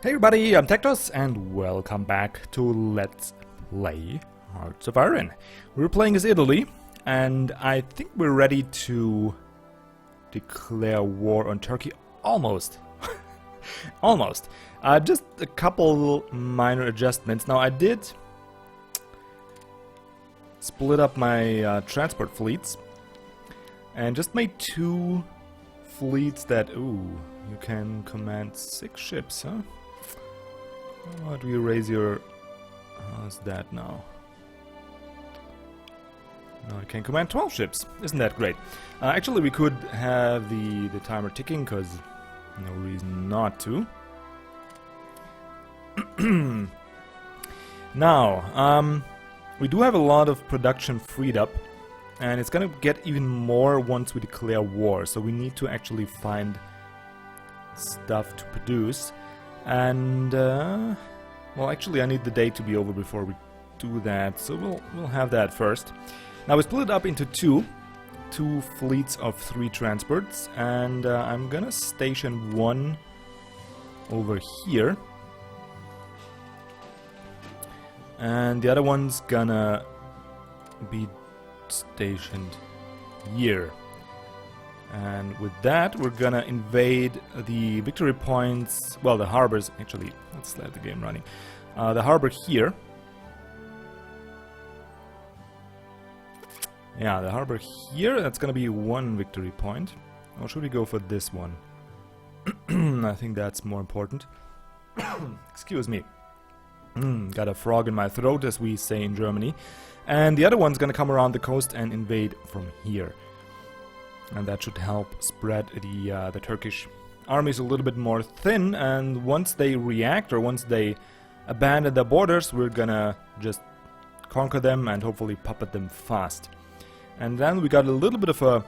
Hey everybody, I'm TecToss and welcome back to Let's Play Hearts of Iron. We're playing as Italy and I think we're ready to declare war on Turkey. Almost. Almost. Just a couple minor adjustments. Now I did split up my transport fleets and just made two fleets that, ooh, you can command 6 ships, huh? How do you raise your... how's that now? Now I can command 12 ships. Isn't that great? Actually, we could have the timer ticking, because no reason not to. Now, we do have a lot of production freed up, and it's gonna get even more once we declare war, so we need to actually find stuff to produce. And, well, actually I need the day to be over before we do that, so we'll have that first. Now we split it up into two fleets of 3 transports, and I'm gonna station one over here. And the other one's gonna be stationed here. And with that, we're gonna invade the victory points, well, the harbors, actually, let's let the game running. The harbor here. Yeah, the harbor here, that's gonna be 1 victory point. Or should we go for this one? I think that's more important. Excuse me. Got a frog in my throat, as we say in Germany. And the other one's gonna come around the coast and invade from here. And that should help spread the Turkish armies a little bit more thin, and once they react, or once they abandon their borders, we're gonna just conquer them and hopefully puppet them fast. And then we got a little bit of a,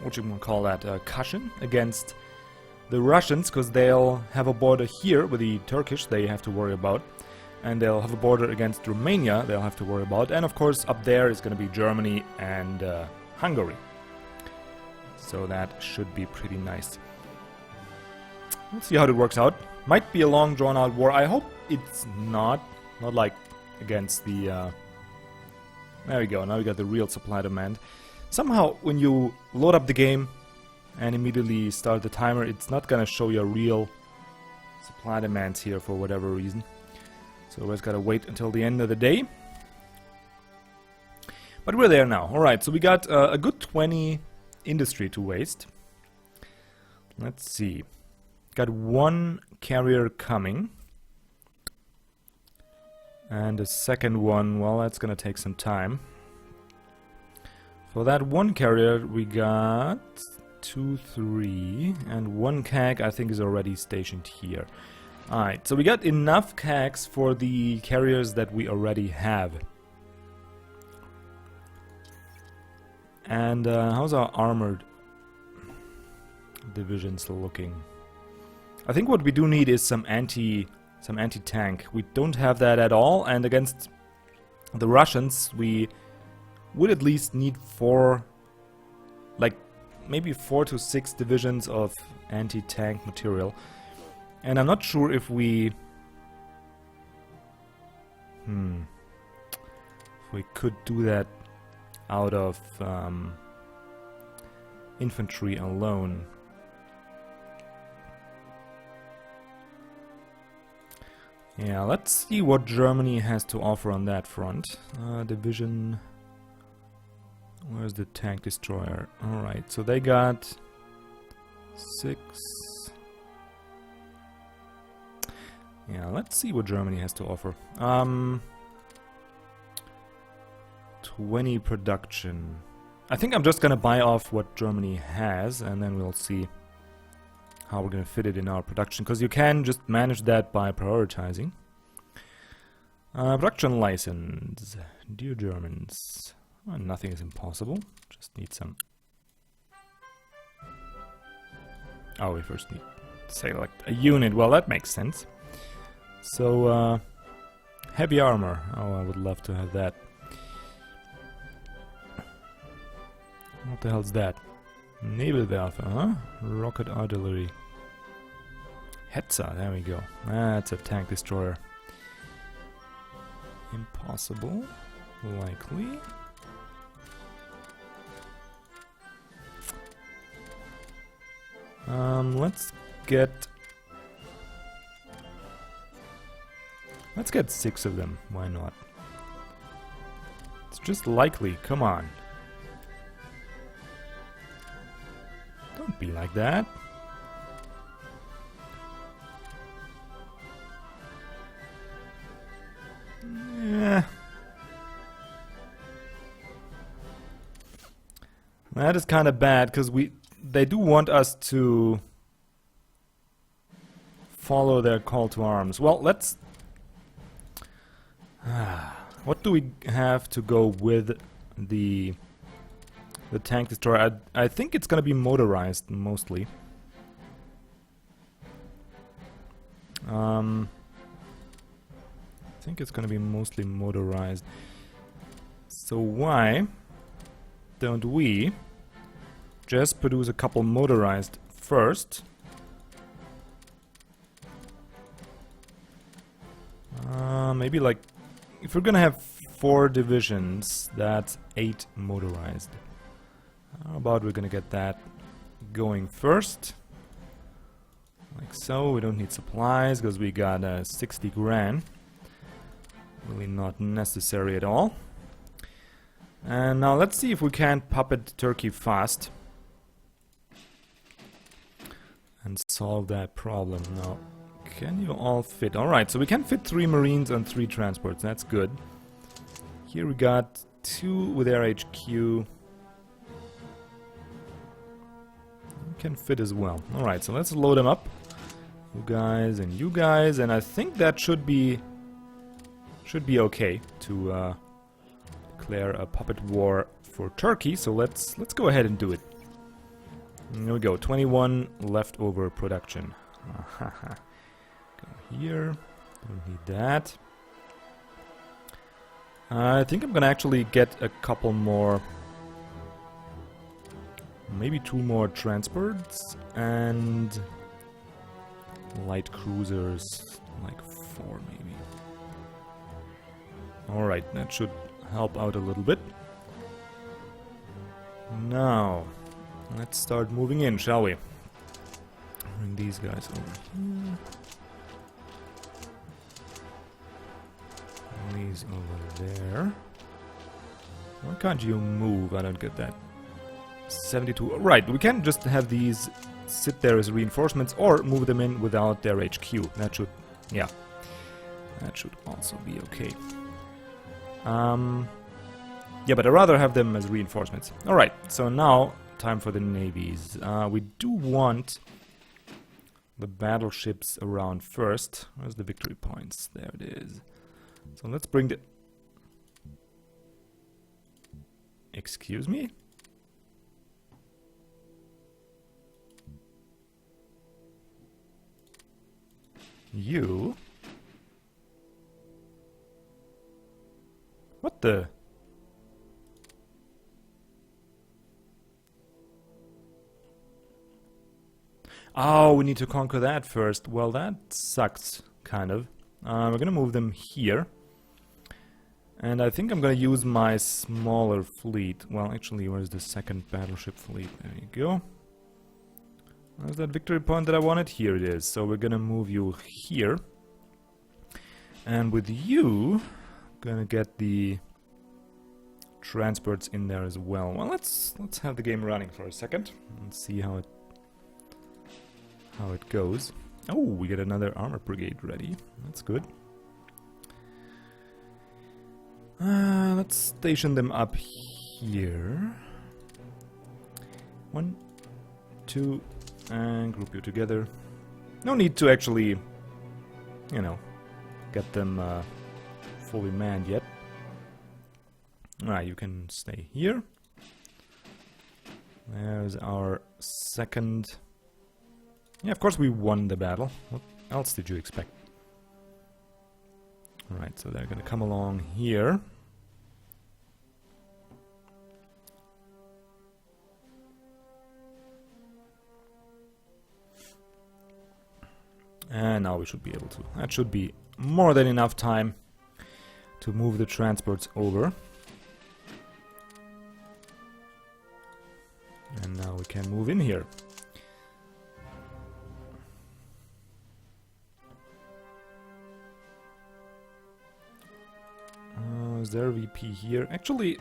what you want to call that, a cushion against the Russians, because they'll have a border here with the Turkish they have to worry about, and they'll have a border against Romania they'll have to worry about, and of course up there is going to be Germany and Hungary. So that should be pretty nice. We'll see how it works out. Might be a long drawn out war. I hope it's not like against the... there we go, now we got the real supply demand. Somehow when you load up the game and immediately start the timer, it's not gonna show you real supply demands here for whatever reason. So we just gotta wait until the end of the day. But we're there now. Alright, so we got a good 20 industry to waste. Let's see. Got 1 carrier coming. And the second one, well, that's gonna take some time. For that 1 carrier, we got 2, 3, and 1 CAG I think is already stationed here. Alright, so we got enough CAGs for the carriers that we already have. And how's our armored divisions looking? I think what we do need is some anti-tank. We don't have that at all, and against the Russians we would at least need 4, like maybe 4 to 6 divisions of anti-tank material. And I'm not sure if we could do that out of infantry alone. Yeah, let's see what Germany has to offer on that front. Division... where's the tank destroyer? Alright, so they got 6... yeah, let's see what Germany has to offer. 20 production. I think I'm just gonna buy off what Germany has, and then we'll see how we're gonna fit it in our production, because you can just manage that by prioritizing. Production license. Dear Germans. Well, nothing is impossible. Just need some... oh, we first need to select a unit. Well, that makes sense. So, heavy armor. Oh, I would love to have that. What the hell's that? Nebelwerfer, huh? Rocket artillery. Hetzer, there we go. That's a tank destroyer. Impossible. Likely. Let's get 6 of them. Why not? It's just likely. Come on. Don't be like that. Yeah. That is kind of bad because they do want us to follow their call to arms. Well, let's what do we have to go with the tank destroyer? I think it's gonna be motorized mostly. I think it's gonna be mostly motorized. So why don't we just produce a couple motorized first? Maybe like, if we're gonna have 4 divisions, that's 8 motorized. How about we're gonna get that going first? Like so. We don't need supplies because we got 60 grand. Really not necessary at all. And now let's see if we can puppet Turkey fast and solve that problem. Now, can you all fit? Alright, so we can fit 3 Marines and 3 transports. That's good. Here we got 2 with air HQ. You can fit as well. Alright, so let's load them up. You guys and you guys. And I think that should be okay to declare a puppet war for Turkey. So let's go ahead and do it. There we go. 21 leftover production. Go here. Don't need that. I think I'm gonna actually get a couple more, maybe 2 more transports and light cruisers, like 4 maybe. Alright, that should help out a little bit. Now, let's start moving in, shall we? Bring these guys over here. These over there. Why can't you move? I don't get that. 72. Right, we can just have these sit there as reinforcements or move them in without their HQ. That should, yeah. That should also be okay. Yeah, but I'd rather have them as reinforcements. Alright, so now, time for the navies. We do want the battleships around first. Where's the victory points? There it is. So let's bring the... Excuse me? You? What the... Oh, we need to conquer that first. Well, that sucks, kind of. We're gonna move them here. And I think I'm gonna use my smaller fleet. Well, actually, where's the second battleship fleet? There you go. Where's that victory point that I wanted? Here it is. So we're gonna move you here. And with you, gonna get the transports in there as well. Well, let's have the game running for a second and see how it goes. Oh, we get another armor brigade ready. That's good. Let's station them up here. 1, 2, and group you together. No need to actually, you know, get them fully manned yet. Alright, you can stay here. There's our second... Yeah, of course we won the battle. What else did you expect? Alright, so they're gonna come along here. And now we should be able to. That should be more than enough time to move the transports over. And now we can move in here. Is there a VP here? Actually,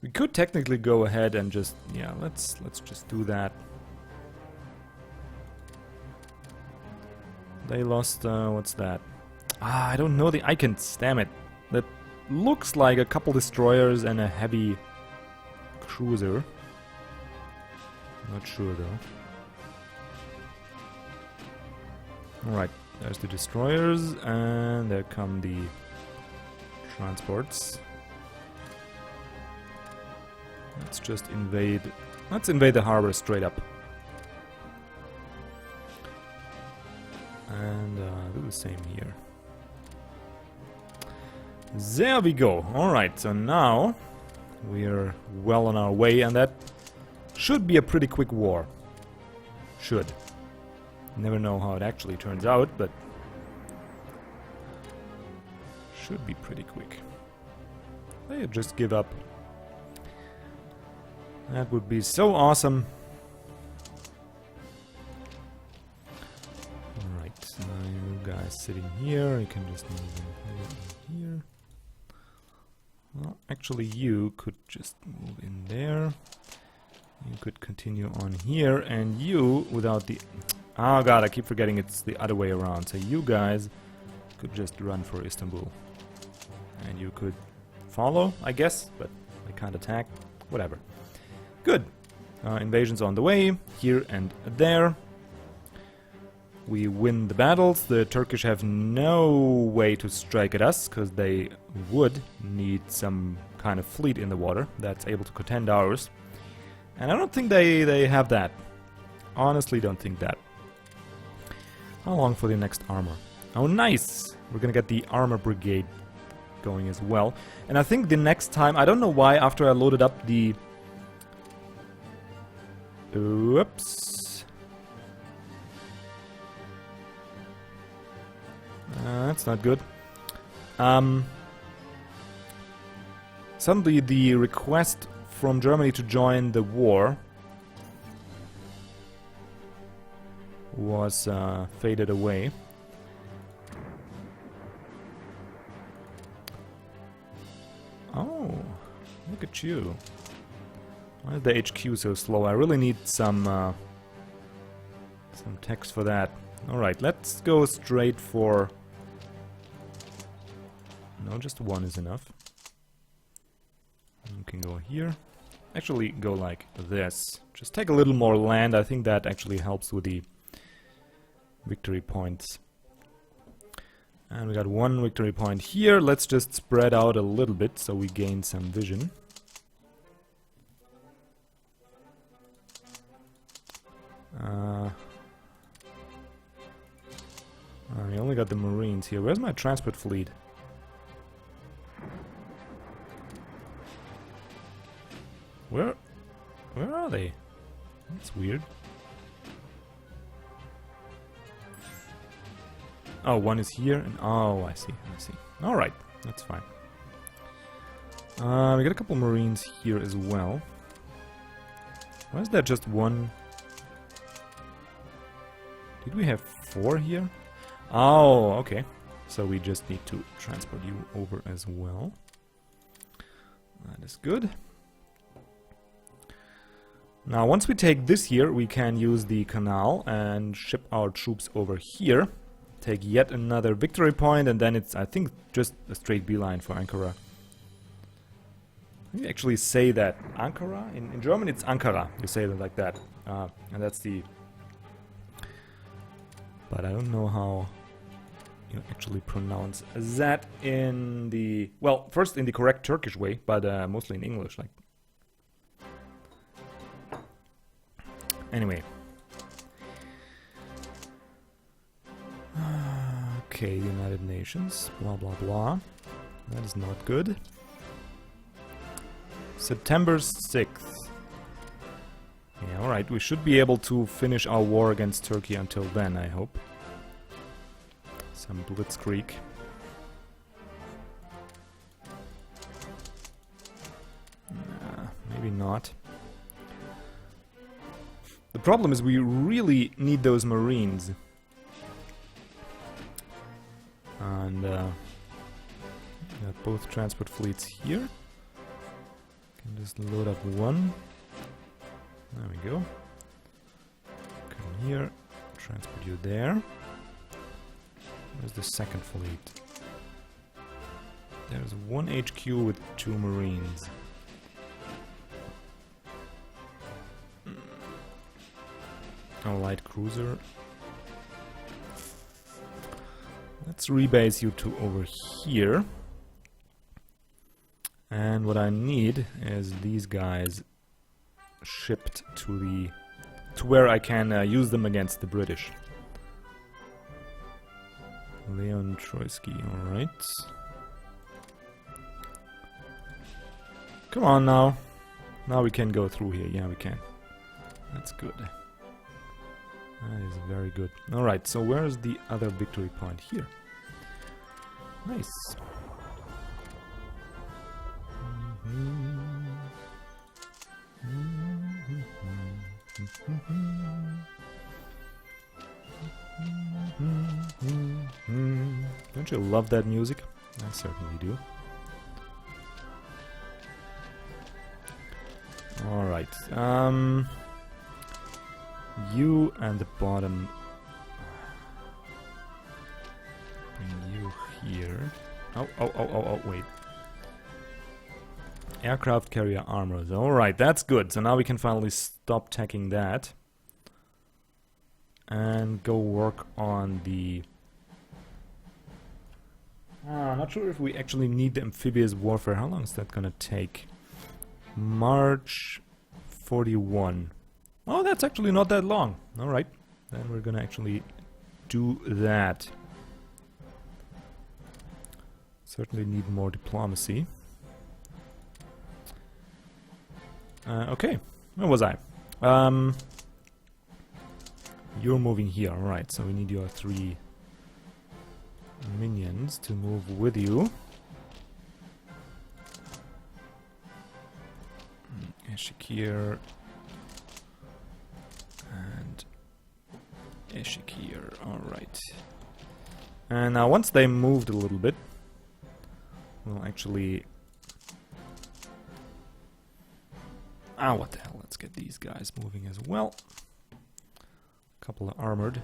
we could technically go ahead and just, yeah, let's just do that. They lost, what's that? I don't know the icons, damn it. That looks like a couple destroyers and a heavy cruiser. Not sure though. Alright, there's the destroyers, and there come the transports. Let's just invade. Let's invade the harbor straight up. And do the same here. There we go. Alright, so now we're well on our way, and that should be a pretty quick war. Should. Never know how it actually turns out, but should be pretty quick. They just give up. That would be so awesome. Alright, now you guys sitting here, you can just move in here and here. Well, actually you could just move in there. You could continue on here, and you, without the... Oh god, I keep forgetting it's the other way around. So you guys could just run for Istanbul. And you could follow, I guess, but I can't attack. Whatever. Good. Invasion's on the way, here and there. We win the battles. The Turkish have no way to strike at us, because they would need some kind of fleet in the water that's able to contend ours. And I don't think they have that. Honestly, don't think that. How long for the next armor? Oh, nice! We're gonna get the armor brigade going as well. And I think the next time, I don't know why, after I loaded up the... Whoops. That's not good. Suddenly the request from Germany to join the war was faded away. Oh, look at you. Why is the HQ so slow? I really need some text for that. Alright, let's go straight for... No, just one is enough. You can go here. Actually, go like this. Just take a little more land. I think that actually helps with the victory points. And we got one victory point here. Let's just spread out a little bit so we gain some vision. I only got the Marines here. Where's my transport fleet? Where are they? That's weird. Oh, one is here, and oh, I see. Alright, that's fine. We got a couple Marines here as well. Why is there just one? Did we have 4 here? Oh, okay. So we just need to transport you over as well. That is good. Now, once we take this here, we can use the canal and ship our troops over here. Take yet another victory point, and then it's, I think, just a straight beeline for Ankara. You actually say that Ankara? In German, it's Ankara. You say it like that. And that's the... But I don't know how you actually pronounce that in the... Well, first in the correct Turkish way, but mostly in English. Like. Anyway. Okay, United Nations, blah blah blah. That is not good. September 6th. Yeah, alright, we should be able to finish our war against Turkey until then, I hope. Some blitzkrieg. Maybe not. The problem is we really need those marines. And got both transport fleets here. Can just load up one. There we go. Come here. Transport you there. Where's the second fleet? There's one HQ with 2 marines. A light cruiser. Let's rebase you to over here. And what I need is these guys shipped to where I can use them against the British. Leon Troitsky, alright. Come on now. Now we can go through here. Yeah, we can. That's good. That is very good. Alright, so where's the other victory point? Here. Nice. Don't you love that music? I certainly do. Alright, you and the bottom. Bring you here. Oh, wait. Aircraft carrier armors. Alright, that's good. So now we can finally stop teching that. And go work on the... not sure if we actually need the amphibious warfare. How long is that gonna take? March 41. Oh, that's actually not that long. Alright, then we're gonna actually do that. Certainly need more diplomacy. Okay, where was I? You're moving here, alright, so we need your 3 minions to move with you. Eshikir and Eshikir, alright. And now once they moved a little bit, we'll actually... what the hell, let's get these guys moving as well. A couple of armored.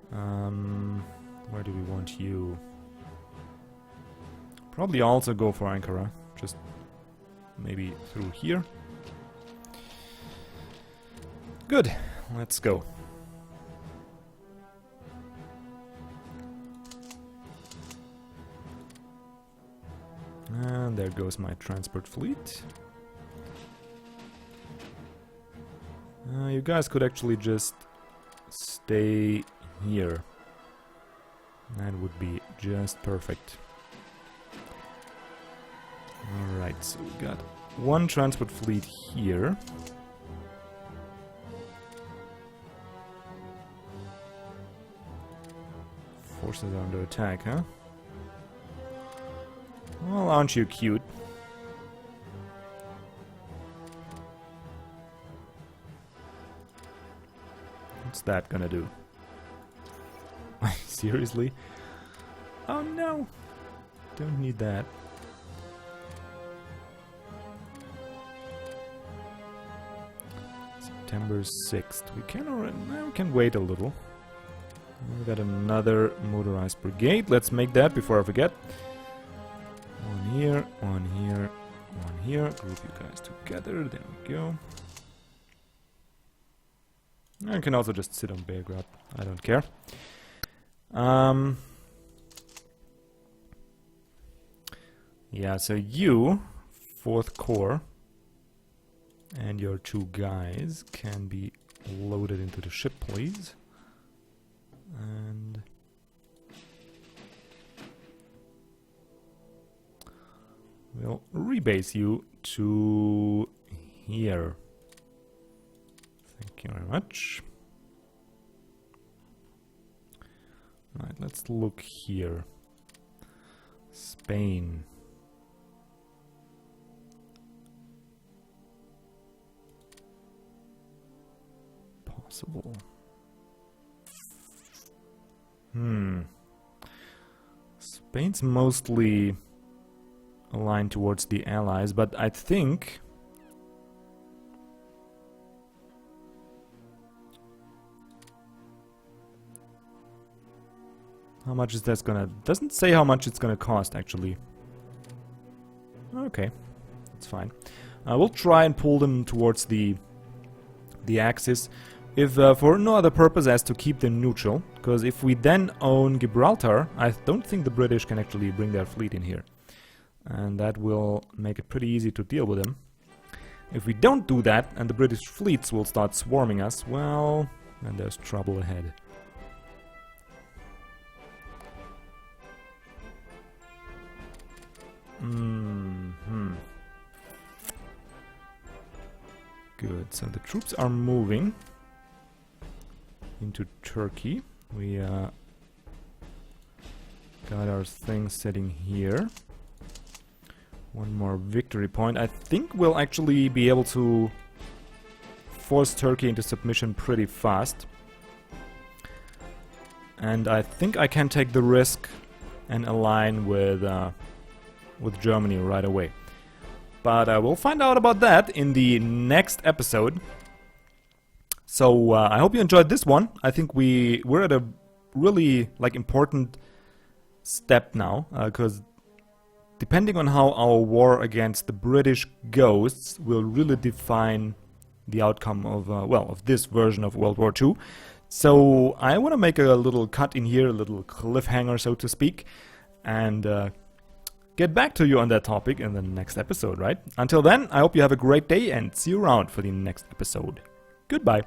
Where do we want you? Probably also go for Ankara, just maybe through here. Good, let's go. And there goes my transport fleet. You guys could actually just stay here. That would be just perfect. Alright, so we got 1 transport fleet here. Forces are under attack, huh? Well, aren't you cute? What's that gonna do? Seriously? Oh no! Don't need that. September 6th. We can wait a little. We got another motorized brigade. Let's make that before I forget. One here, one here, one here. Group you guys together. There we go. I can also just sit on Belgrade. I don't care. Yeah, so you, 4th Corps, and your 2 guys can be loaded into the ship, please. And we'll rebase you to here. Thank you very much. Right, let's look here. Spain. Possible. Spain's mostly aligned towards the Allies, but I think how much is that gonna... Doesn't say how much it's gonna cost, actually. Okay, that's fine. We'll try and pull them towards the axis, if for no other purpose as to keep them neutral, because if we then own Gibraltar, I don't think the British can actually bring their fleet in here. And that will make it pretty easy to deal with them. If we don't do that, and the British fleets will start swarming us, well, then there's trouble ahead. Good, so the troops are moving into Turkey. We got our thing sitting here. One more victory point. I think we'll actually be able to force Turkey into submission pretty fast. And I think I can take the risk and align with Germany right away. But we'll find out about that in the next episode. So I hope you enjoyed this one. I think we're at a really important step now, because depending on how our war against the British goes will really define the outcome of of this version of World War II. So I want to make a little cut in here, a little cliffhanger, so to speak, and get back to you on that topic in the next episode, right? Until then, I hope you have a great day and see you around for the next episode. Goodbye.